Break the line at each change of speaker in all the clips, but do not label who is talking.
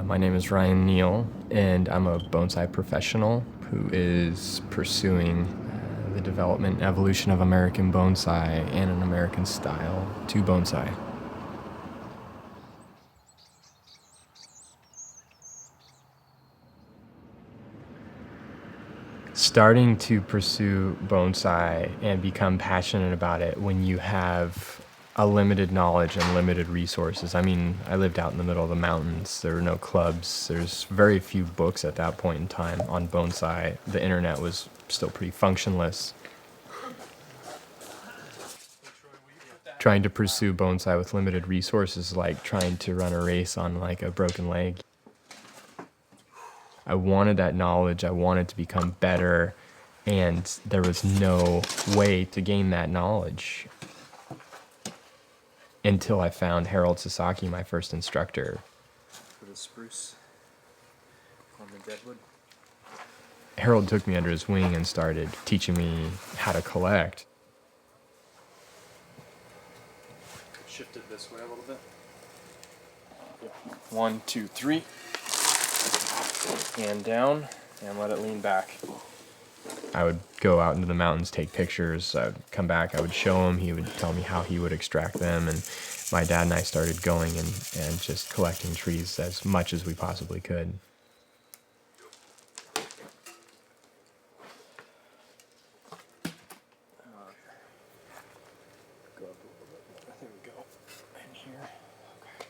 My name is Ryan Neal, and I'm a bonsai professional who is pursuing the development and evolution of American bonsai and an American style to bonsai. Starting to pursue bonsai and become passionate about it when you have a limited knowledge and limited resources. I mean, I lived out in the middle of the mountains. There were no clubs. There's very few books at that point in time on bonsai. The internet was still pretty functionless. Trying to pursue bonsai with limited resources is like trying to run a race on like a broken leg. I wanted that knowledge. I wanted to become better, and there was no way to gain that knowledge until I found Harold Sasaki, my first instructor.
For the spruce on the deadwood.
Harold took me under his wing and started teaching me how to collect.
Shift it this way a little bit. 1, 2, 3. Hand down and let it lean back.
I would go out into the mountains, take pictures. I would come back, I would show him. He would tell me how he would extract them. And my dad and I started going and just collecting trees as much as we possibly could.
Go up a little bit more. There we go. In here. Okay.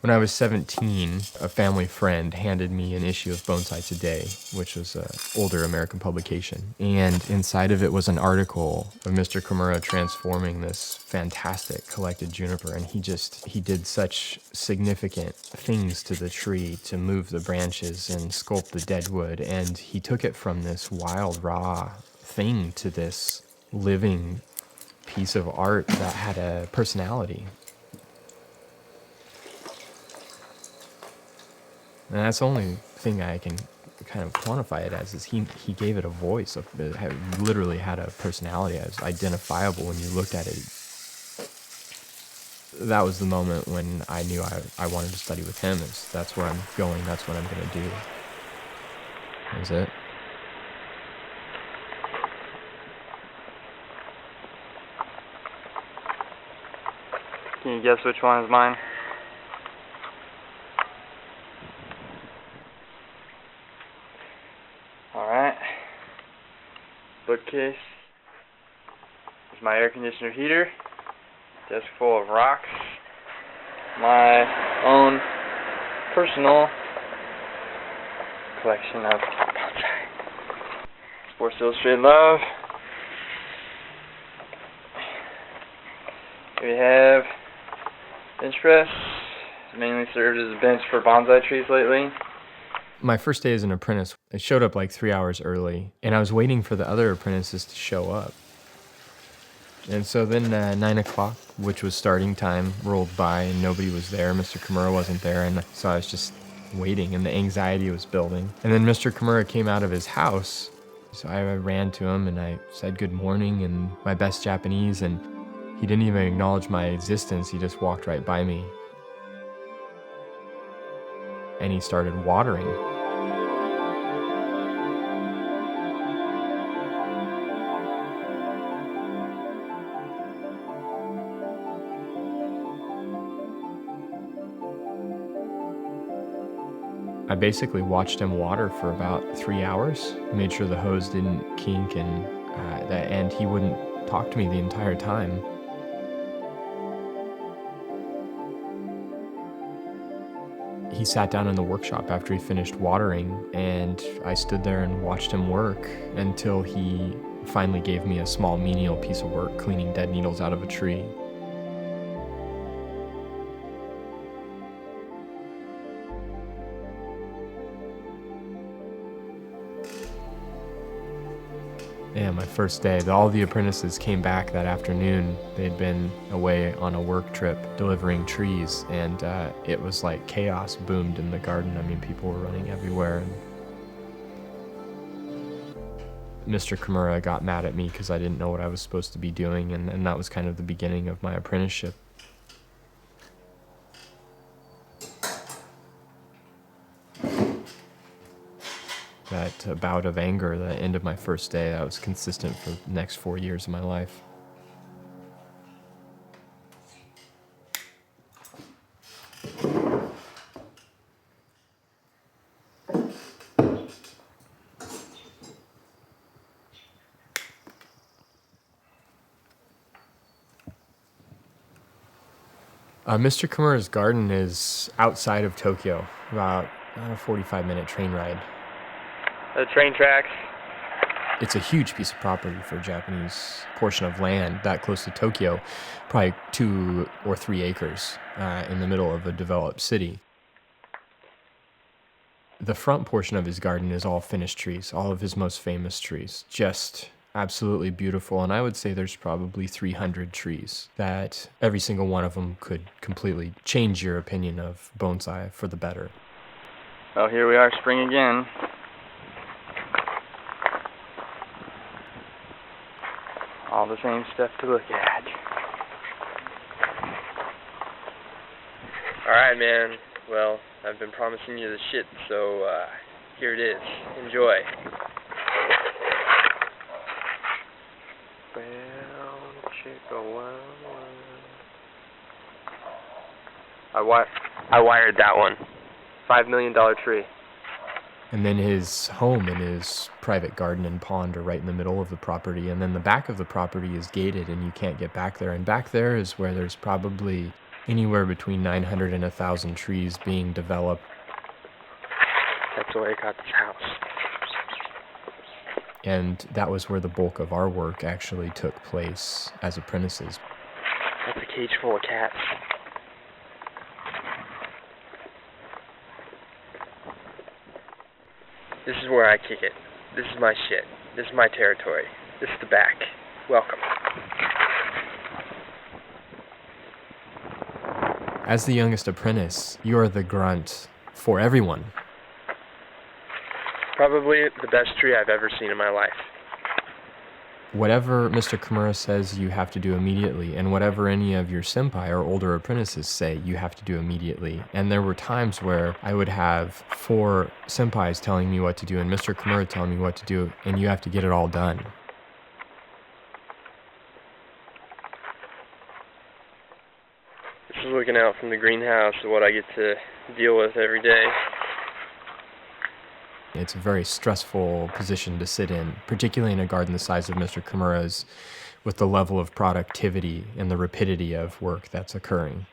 When I was 17, a family friend handed me an issue of Bonsai Today, which was an older American publication. And inside of it was an article of Mr. Kimura transforming this fantastic collected juniper. And he did such significant things to the tree to move the branches and sculpt the deadwood. And he took it from this wild, raw thing to this living piece of art that had a personality. And that's the only thing I can kind of quantify it as, is he gave it a voice. It literally had a personality. It was identifiable when you looked at it. That was the moment when I knew I wanted to study with him. That's where I'm going. That's what I'm going to do. That was it.
Can you guess which one is mine? Alright. Bookcase is my air conditioner heater. Desk full of rocks. My own personal collection of bonsai. Sports Illustrated Love. We have bench press. It's mainly served as a bench for bonsai trees lately.
My first day as an apprentice, I showed up like 3 hours early, and I was waiting for the other apprentices to show up. And so then 9 o'clock, which was starting time, rolled by, and nobody was there. Mr. Kimura wasn't there, and so I was just waiting, and the anxiety was building. And then Mr. Kimura came out of his house, so I ran to him, and I said good morning in my best Japanese, and he didn't even acknowledge my existence. He just walked right by me. And he started watering. I basically watched him water for about 3 hours, made sure the hose didn't kink, and he wouldn't talk to me the entire time. He sat down in the workshop after he finished watering, and I stood there and watched him work until he finally gave me a small menial piece of work, cleaning dead needles out of a tree. Yeah, my first day, all the apprentices came back that afternoon. They'd been away on a work trip delivering trees, and it was like chaos boomed in the garden. I mean, people were running everywhere. And Mr. Kimura got mad at me because I didn't know what I was supposed to be doing, and that was kind of the beginning of my apprenticeship. That bout of anger, the end of my first day, that was consistent for the next 4 years of my life. Mr. Kimura's garden is outside of Tokyo, about a 45-minute train ride.
The train tracks.
It's a huge piece of property for a Japanese portion of land that close to Tokyo, probably 2 or 3 acres in the middle of a developed city. The front portion of his garden is all finished trees, all of his most famous trees, just absolutely beautiful. And I would say there's probably 300 trees that every single one of them could completely change your opinion of bonsai for the better.
Well, here we are, spring again. All the same stuff to look at. Alright, man. Well, I've been promising you the shit, so here it is. Enjoy. Well, chicka, wow. I wired that one. $5 million tree.
And then his home and his private garden and pond are right in the middle of the property. And then the back of the property is gated and you can't get back there. And back there is where there's probably anywhere between 900 and 1,000 trees being developed.
That's where I got this house.
And that was where the bulk of our work actually took place as apprentices.
That's a cage full of cats. This is where I kick it. This is my shit. This is my territory. This is the back. Welcome.
As the youngest apprentice, you're the grunt for everyone.
Probably the best tree I've ever seen in my life.
Whatever Mr. Kimura says you have to do immediately, and whatever any of your senpai or older apprentices say you have to do immediately. And there were times where I would have 4 senpais telling me what to do and Mr. Kimura telling me what to do, and you have to get it all done.
This is looking out from the greenhouse at what I get to deal with every day.
It's a very stressful position to sit in, particularly in a garden the size of Mr. Kimura's, with the level of productivity and the rapidity of work that's occurring.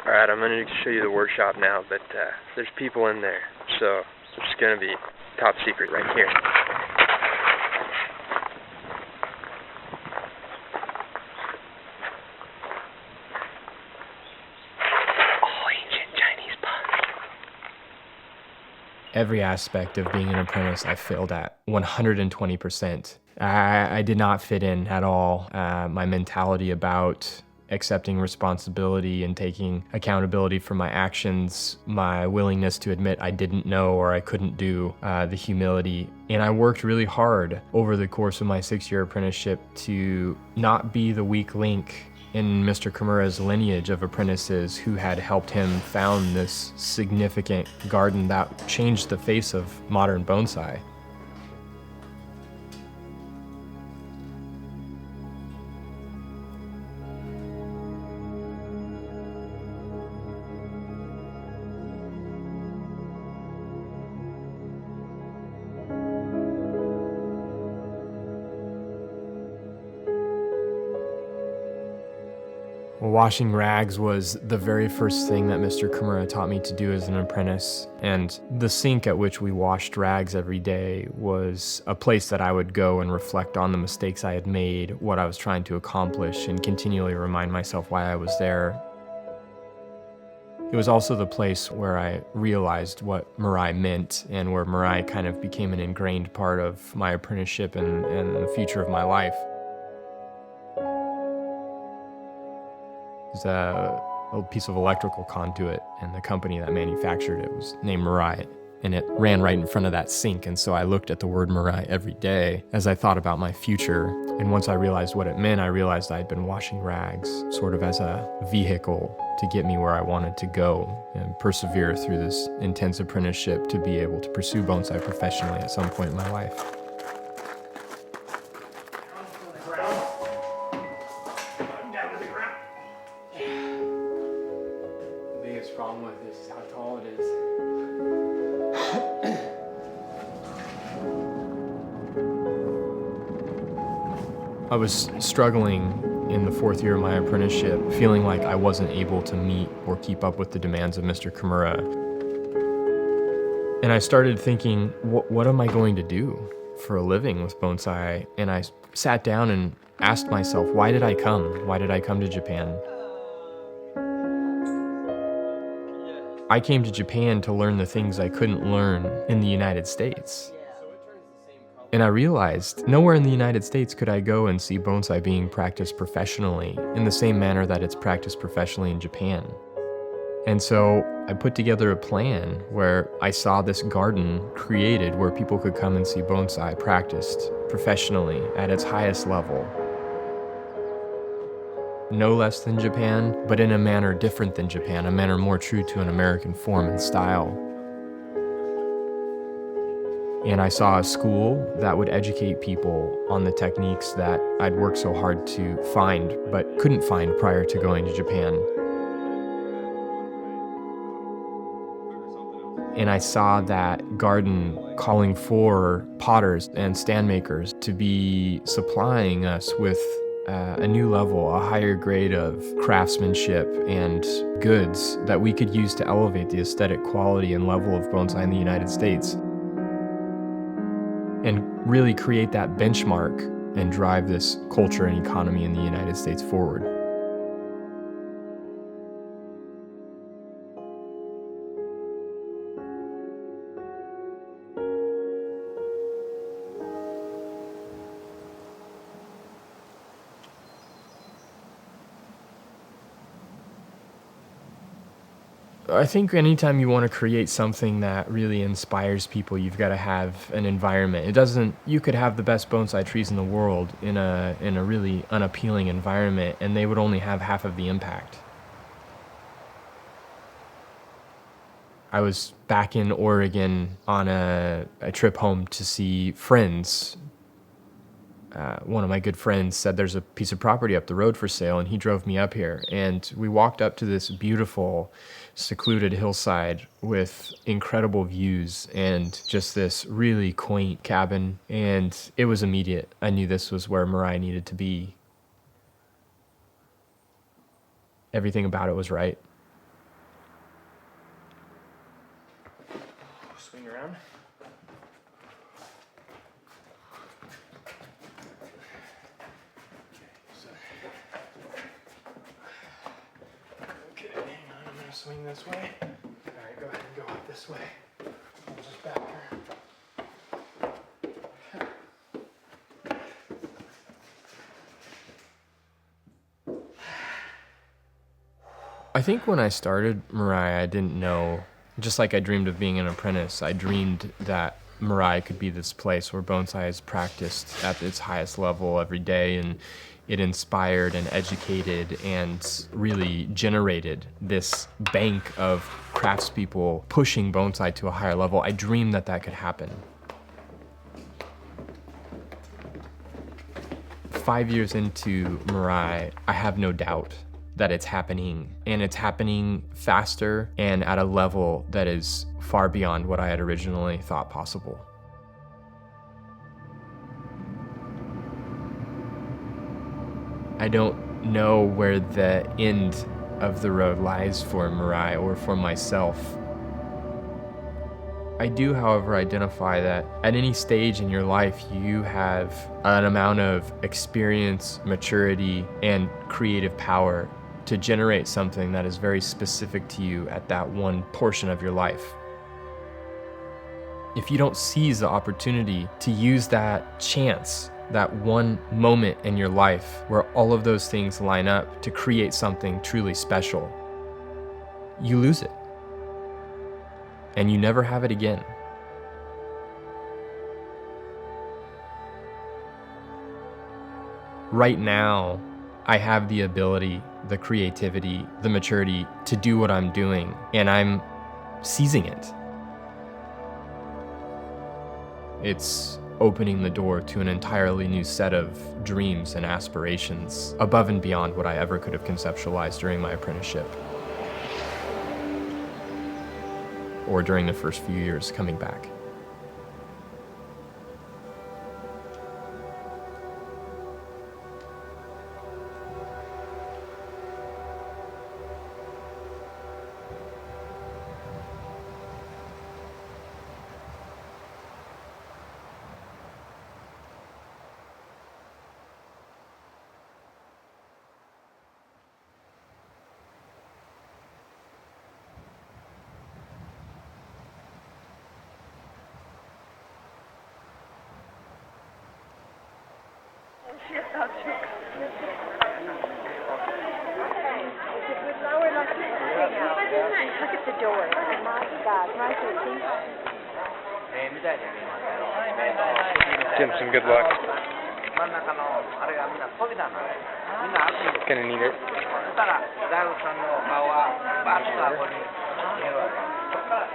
Alright, I'm going to show you the workshop now, but there's people in there, so it's going to be top secret right here.
Every aspect of being an apprentice I failed at 120%. I did not fit in at all. My mentality about accepting responsibility and taking accountability for my actions, my willingness to admit I didn't know or I couldn't do, the humility. And I worked really hard over the course of my 6-year apprenticeship to not be the weak link in Mr. Kimura's lineage of apprentices who had helped him found this significant garden that changed the face of modern bonsai. Washing rags was the very first thing that Mr. Kimura taught me to do as an apprentice, and the sink at which we washed rags every day was a place that I would go and reflect on the mistakes I had made, what I was trying to accomplish, and continually remind myself why I was there. It was also the place where I realized what Mirai meant and where Mirai kind of became an ingrained part of my apprenticeship and the future of my life. It was a piece of electrical conduit, and the company that manufactured it was named Mirai, and it ran right in front of that sink. And so I looked at the word Mirai every day as I thought about my future. And once I realized what it meant, I realized I'd been washing rags sort of as a vehicle to get me where I wanted to go and persevere through this intense apprenticeship to be able to pursue bonsai professionally at some point in my life.
The biggest problem with this is how tall it is.
I was struggling in the fourth year of my apprenticeship, feeling like I wasn't able to meet or keep up with the demands of Mr. Kimura. And I started thinking, what am I going to do for a living with bonsai? And I sat down and asked myself, why did I come? Why did I come to Japan? I came to Japan to learn the things I couldn't learn in the United States. And I realized nowhere in the United States could I go and see bonsai being practiced professionally in the same manner that it's practiced professionally in Japan. And so I put together a plan where I saw this garden created where people could come and see bonsai practiced professionally at its highest level. No less than Japan, but in a manner different than Japan, a manner more true to an American form and style. And I saw a school that would educate people on the techniques that I'd worked so hard to find, but couldn't find prior to going to Japan. And I saw that garden calling for potters and stand makers to be supplying us with a new level, a higher grade of craftsmanship and goods that we could use to elevate the aesthetic quality and level of bonsai in the United States. And really create that benchmark and drive this culture and economy in the United States forward. I think anytime you want to create something that really inspires people, you've got to have an environment. You could have the best bonsai trees in the world in a really unappealing environment, and they would only have half of the impact. I was back in Oregon on a trip home to see friends. One of my good friends said there's a piece of property up the road for sale, and he drove me up here. And we walked up to this beautiful, secluded hillside with incredible views and just this really quaint cabin. And it was immediate. I knew this was where Mirai needed to be. Everything about it was right.
Swing around. Okay, hang on, I'm gonna swing this way. Alright, go ahead and go up this way. I'll just back her.
I think when I started Mirai, I didn't know, just like I dreamed of being an apprentice, I dreamed that Mirai could be this place where bonsai is practiced at its highest level every day, and it inspired and educated and really generated this bank of craftspeople pushing bonsai to a higher level. I dreamed that that could happen. 5 years into Mirai, I have no doubt that it's happening, and it's happening faster and at a level that is far beyond what I had originally thought possible. I don't know where the end of the road lies for Mirai or for myself. I do, however, identify that at any stage in your life, you have an amount of experience, maturity, and creative power to generate something that is very specific to you at that one portion of your life. If you don't seize the opportunity to use that chance, that one moment in your life where all of those things line up to create something truly special, you lose it. And you never have it again. Right now, I have the ability, the creativity, the maturity to do what I'm doing, and I'm seizing it. It's opening the door to an entirely new set of dreams and aspirations above and beyond what I ever could have conceptualized during my apprenticeship or during the first few years coming back.
Look at the door. My God, right there.
Give him some good luck. Gonna need it.